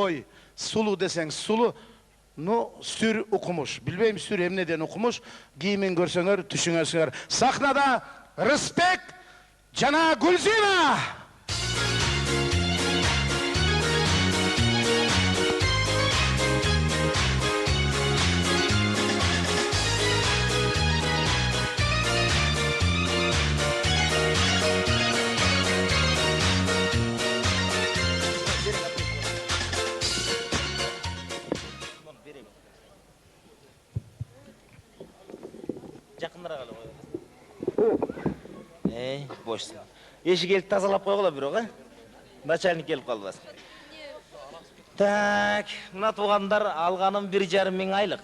Oy, sulu deseng sulu, sür okumuş. Bilbeyim sür emneden okumuş. Giyimin görsöңөр, düşünörsöңөр. Sahnada Rıspek Jana Gulzina. Жақындырақ алып қойыңыз. Бошсын. Ешік елді тазалап қойғыла бирок, начальник келіп қалбас. Так, мына туғандар алғаным 1,5 мың айлық.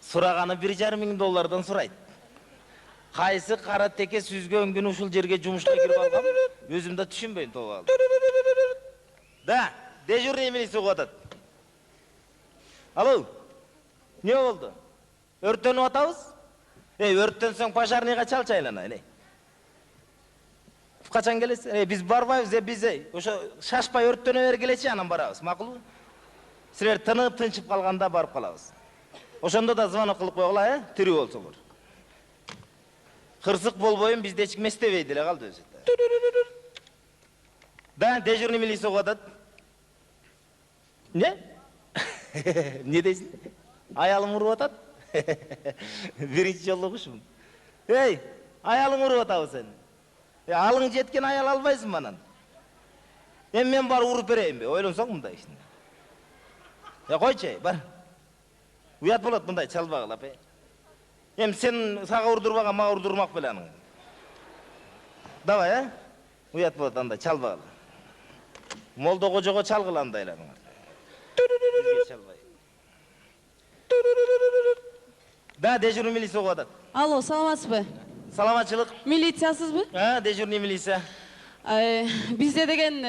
Сұрағаны 1,5 мың доллардан сұрайды. Қайсы қара теке сүзген күн ушул жерге жұмышқа кіріп алғам, өзімді түшінбейін тоғы алды. Да, дежурный милиция қуатады. Алло, не болды? Өрттеніп атабыз? Өрттен соң пожарныйға чалчайлана. Қачан келесіз? Біз барбайбыз, біз шашпай өрттене бергелечи, анан барабыз. Мақұл? Сілер тынып тыншып қалғанда барып қалабыз. Ошондо да звонок кылып койгула, тирүү болсоңор. Кырсык болбойм, бизде эч ким эстебейт эле калды өзү. Да, дежурный милиция катат. Не? Не дейсиң? Аялым уруп атат? Биринчи жолу кушмун. Аялың уруп атабы сен? Алың жеткен аял албайсың манан. Мен бар уруп берейинби? Ойлонсоң мындай ишин. Койчу, бар. Уят болот мындай чалбагылап. Сен сага урдурбаган, мага урдурмак беле аның. Давай, уят болот андай чалбагыла. Молдо кожого чалгыла андайларыңар. Да, дежурный милиция куатат. Алло, саламатсызбы? Саламатчылык. Милициясызбы? Дежурный милиция. Бизде деген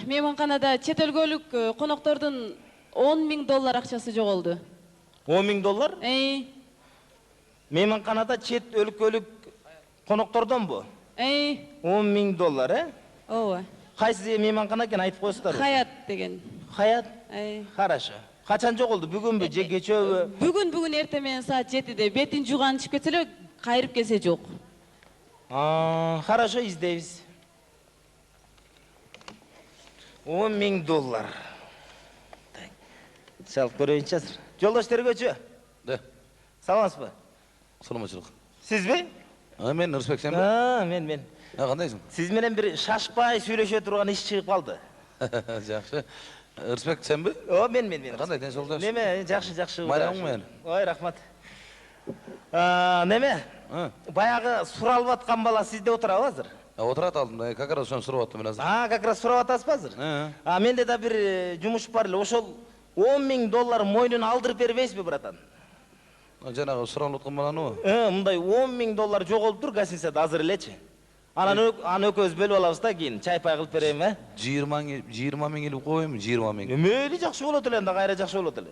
мейманканада чет өлкөлүк коноктордун 10 000 доллар акчасы жоголду. 10 000 доллар? Мейманканада чет өлкөлүк коноктордон бу? 10 000 доллар, Ооба. Кайсы мейманкана экен айтып коесуздар? Хаят деген. Хаят? Хорошо. Качан жоголду? Бүгүнбү же кечөбү? Бүгүн эртең менен саат 7-де бетин жууган чыгып кетсе эле кайрып келсе жок. Хорошо, издейбиз. 10 000 доллар. Чалып көрөйүнчү азыр. Жолдош тергөөчү. Да. Саламатсызбы? Саламатчылык. Сизби? Мен Рыспек, сенби? Мен. Кандайсың? Сиз менен бир шашпай сүйлөшө турган иш чыгып калды. Жакшы. Рыспек, сенби? Мен. Кандай денсаулык? Неме, жакшы. Майрамың менен. Ой, рахмат. Неме? Баягы суралып аткан бала сизде отурабы азыр? Отурат алдым, как раз ошону сурап аттым мен азыр. Как раз сурап атасызбы азыр? Менде да бир жумуш бар эле, ошол 10 000 доллар мойнуна алдырып бербейсизби, братан? Жанагы суралып аткан баланыбы? Мындай 10 000 доллар жоголуптур гостиницада азыр элечи. Анан экөөбүз бөлүп алабыз да, кийин чай-пай кылып берейин, 20 000 илип коеюн, 20 000. Мейли жакшы болот эле, анда кайра жакшы болот эле.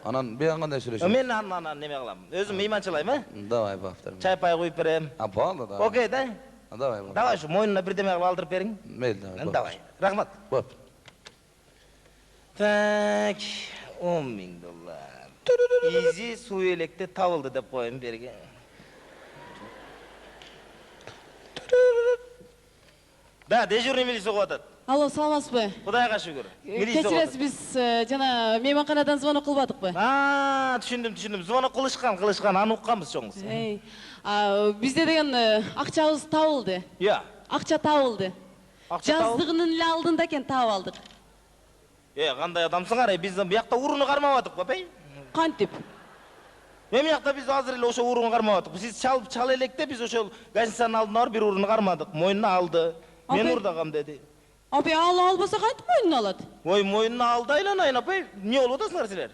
Анан биян кандай сүйлөшөм? Мен анан неме кылам? Өзүм мейманчылайм, Давай, баптар. Чай-пай куюп берем. Болду, да. Окей, да? Давай. Давай, ушу мойнуна бирдеме кылып алдырып бериң. Мейли, давай. Давай. Рахмат. Боп. Так, 10 000 доллар. Изи суу электе табылды деп коеюн берге. Да, дежурный милиция куатат. Алло, саламатсызбы? Кудайга шүгүр. Кечиресиз, биз жана мейманканадан звонок кылбадыкпы? Түшүндүм. Звонок кылышкан, аны укканбыз чоңуз. Бизде деген акчабыз табылды. Акча табылды. Жаздыгынын эле алдында экен таап алдык. Кандай адамсыңар? Биз биякта урууну кармабадыкпы, бей? Кантип? Биякта биз азыр эле ошо урууну кармабадык. Сиз чал электе биз ошол гостиницанын алдына барып бир урууну кармадык. Мойнуна алды. Мен урдагам деди. Апай, албаса кантип мойнуна алат? Ой, мойнуна алды айланайын, апай. Эмне болуп атасыңар силер?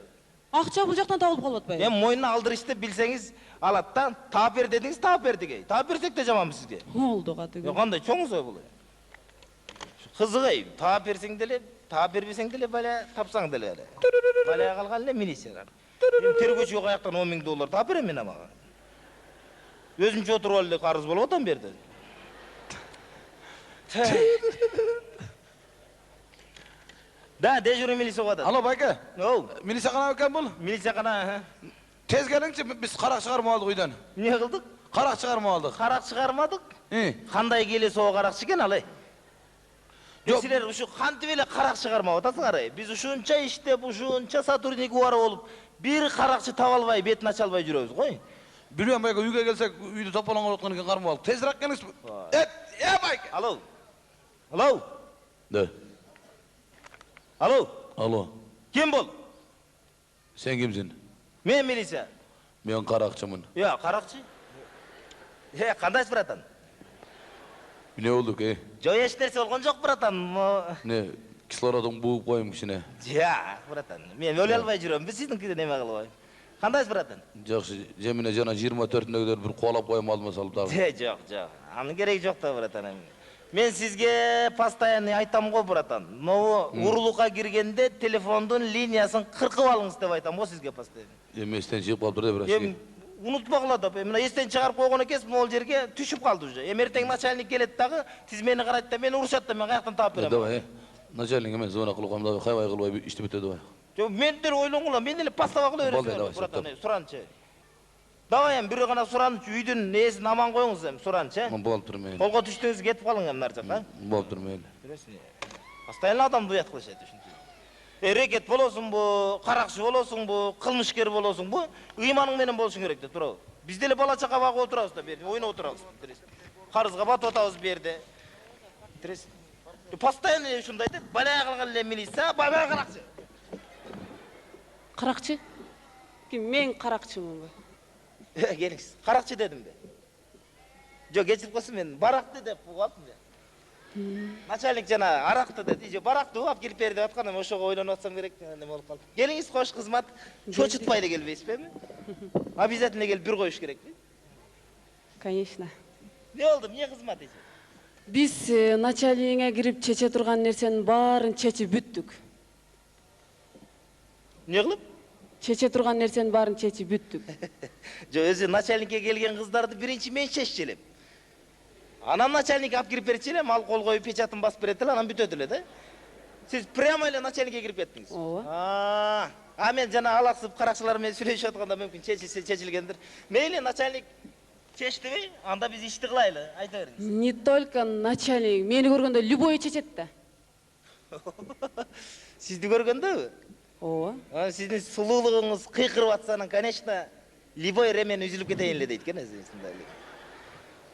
Акча бул жактан табылып калып атпайбы? Мойнуна алдырышты билсеңиз алат да. Таап бер дедиңиз, таап бердик. Таап берсек де жаманбы сизге? Болду катыгы. Кандай чоң ой бул? Кызыгай, таап берсең деле, таап бербесең деле баля тапсаң деле. Баля калган эле милиция. Тергөөчүгө каяктан 10 000 доллар таап берем мен ага. Өзүмчө отуруп эле карыз болуп атам берди. Да, дежурный милиция оғады. Alo Bayka. Оу, Milisa kana ekan bul. милиция қана. Tez gelince biz qarak çıkarma aldık uydan. Не қылдық? Qarak çıkarma aldık. Қарақ шығармадық. Қандай келе соға қарақшы екен алай? Жоқ. Сілер ұшы қанты беле қарақ шығармау атасың арай. Біз ұшынша іштеп, ұшынша сотрудник уары болып, бір қарақшы табалбай, бетін аша албай жүреміз ғой. Biliyorum Bayka uyga gelsek uydu topalan otkan ekan qarma aldık. Tezrak geliniz. Bayka. Alo. Alo. De. Alo. Alo. Kim бұл? Sen kimsin? Мен милиция. Ben qarakçımın. Я, қарақшы. Қандайсыз, братан? Ne olduk Жоқ, еш нәрсе болған жоқ, братан. Ne? Kislorodun buğup koyayım kişine. Ja, братан. Мен өле албай жүремін. Біз сіздің неме қылып. Қандайсыз, братан? Жақсы, жеміне жана 24-іне көдер бір қолап қойым алма салып тағы. Жоқ, жоқ. Аны керек жоқ та, братан. Мен сізге постоянный айтам ғой, братан. Но ұрлыққа кіргенде телефондың линиясын қырқып алыңыз деп айтам ғой сізге постоянный. Естен шығып қалып тұрды біраз. Ұнытпағылады. Мына естен шығарып қойған екенсің, ол жерге түшіп қалды уже. Ертең начальник келеді дағы, тіз мені қарайды да, мені ұрышады да, мен қаяқтан тауып беремін. Давай, начальник емес, звона қылып қоймын, қайбай қылбай ішті бітті, давай. Жоқ, мен дер ойлан қылам, мен еле пастава қылы өресің, братан, сұраншы. Давай, бір ғана сұраншы, үйдің несін аман қойыңыз, сұраншы. Болып тұр мен. Қолға түштіңіз кетіп қалың, нар жаққа. Болып тұр мен. Постоянно адам дуят қылышады үшін. Рекет болосың бұ, қарақшы болосың бұ, қылмышкер болосың бұ, ұйманың менен болышың керек де, тұрау. Бізделі бала чақа бағы отырауыз да берді, ойна отырауыз. Қарызға бат отауыз берді. Постоянно үшіндайды, балая қылған ле милиция, балая қарақшы. Қарақшы? Мен қарақшымын ба? Келіңіз, қарақшы дедім бе? Жоқ, кешіріп қосын мен, барақты деп бұғалдым бе? Начальник жана арақты деді, барақты бұғап келіп берді атқанда, ошоға ойланып атсам керек, не болып қалды. Келіңіз, қош қызмат, чочытпайлы келбейсіз бе? Обязательно келіп бір қойыш керек бе? Конечно. Не oldu, не қызмат ете? Біз начальниңе кіріп чече тұрған нәрсенің барын чечіп бүттік. Не қылып? Чече тұрған нәрсенің барын чечіп бүттік. Жо, өзі начальникке келген қыздарды бірінші мен шешчелем. Анам начальник алып кіріп берчелем, ал қол қойып печатын басып беретілі, анам бүтөтілі, да? Сіз прямо эле начальникке кіріп кеттіңіз? Ооба. Мен жана алақсып қарақшылармен сүйлөшүп жатқанда мүмкін чечилгендир. Мейлі начальник чечти бе? Анда біз ишти кылайлы, айта бериңиз. Не только начальник, мені көргенде любой чечет да. Сізді көргенде? Ооба. Сіздің сұлулығыңыз қиқырып атсаның, конечно, любой ремен үзіліп кетейін ле дейді кен өзіңізді.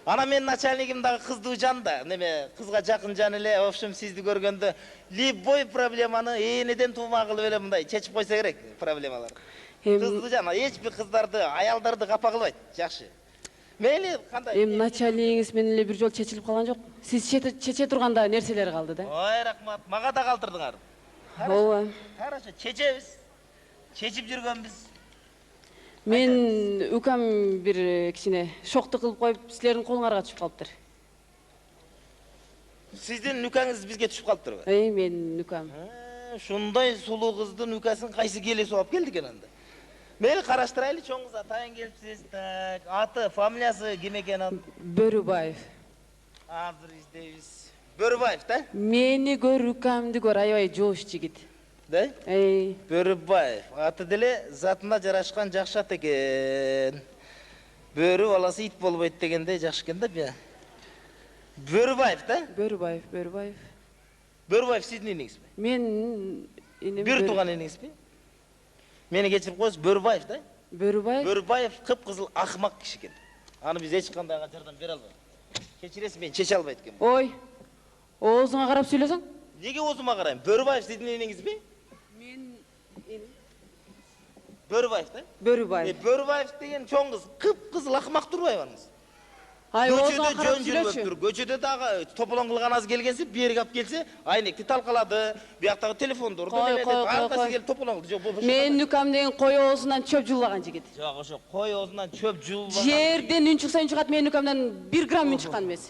Ана мен начальникімдағы қызды жанда, неме, қызға жақын жан еле, в общем, сізді көргенде любой проблеманы енеден тумағылы беле мындай чечіп қойса керек проблемалар. Қызды жан, ешбір қыздарды, аялдарды қапа қылбайды, жақшы. Мейлі, қандай? Начальнигиңиз менен эле бир жол чечилип калган жок. Сиз чече турганда нерселер калды да. Ой, рахмат, мага да калтырдыңар. Ооба. Хорошо, чечебиз. Чечип жүргөнбүз. Мен укам бир кичине шокту кылып коюп, силердин колуңарга түшүп калыптыр. Сиздин нүкаңыз бизге түшүп калыптырбы? Мен нүкам. Шундай сулуу кыздын нүкасын кайсы келеси алып келди экен анда? Мени караштырайлы, чоңуз атайын келипсиз. Так, аты, фамилиясы ким экен анын? Бөрүбаев. Азыр издейбиз. Бөрүбаев, да? Мени көр, укамды көр, аябай жоош жигит. Да? Бөрүбаев. Аты деле затына жарашкан жакшат экен. Бөрү баласы ит болбойт дегенде жакшы экен да бия. Бөрүбаев, да? Бөрүбаев, Бөрүбаев. Бөрүбаев сиздин иниңизби? Мен Бир тууган иниңизби? Мени кечирип коесуз, Бөрүбаев, да? Бөрүбаев. Бөрүбаев кып-кызыл акмак киши экен. Аны биз эч кандай жардам бере албайбыз. Кечиресиз, мен чече албайт экенмин. Ой. Оозуңа карап сүйлөсөң? Неге оозума карайм? Бөрүбаев сиздин иниңизби? Мен Бөрүбаев, да? Бөрүбаев. Бөрүбаев деген чоң кыз, кып-кызыл акмак турбайбы аныңыз? Оозуңа карап сүйлөчү. Көчөдө дагы тополоң кылган аз келгенсе, бериге алып келсе, айнекти талкалады, бияктагы телефонду урду деле деп, аркасы келип тополоң кылды. Жок, болбошо. Мен нүкам деген кой оозунан чөп жуллаган жигит. Жок, ошо кой оозунан чөп жулбаган. Жерден үн чыкса үн чыгат, менин нүкамдан 1 грамм үн чыккан эмес.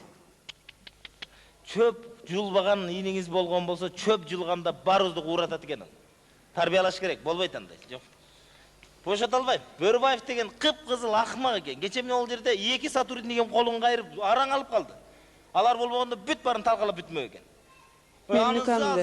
Чөп жулбаган иниңиз болгон болсо, чөп жулганда барыбызды кууратат экен. Тарбиялаш керек, болбойт андай. Жок. Бошото албайм. Бөрүбаев деген кып-кызыл акмак экен. Кече мен ол жерде 2 сотрудниктин колун кайрып, араң алып калды. Алар болбогондо бүт барын талкалап бүтмөк экен. Мен нүкамды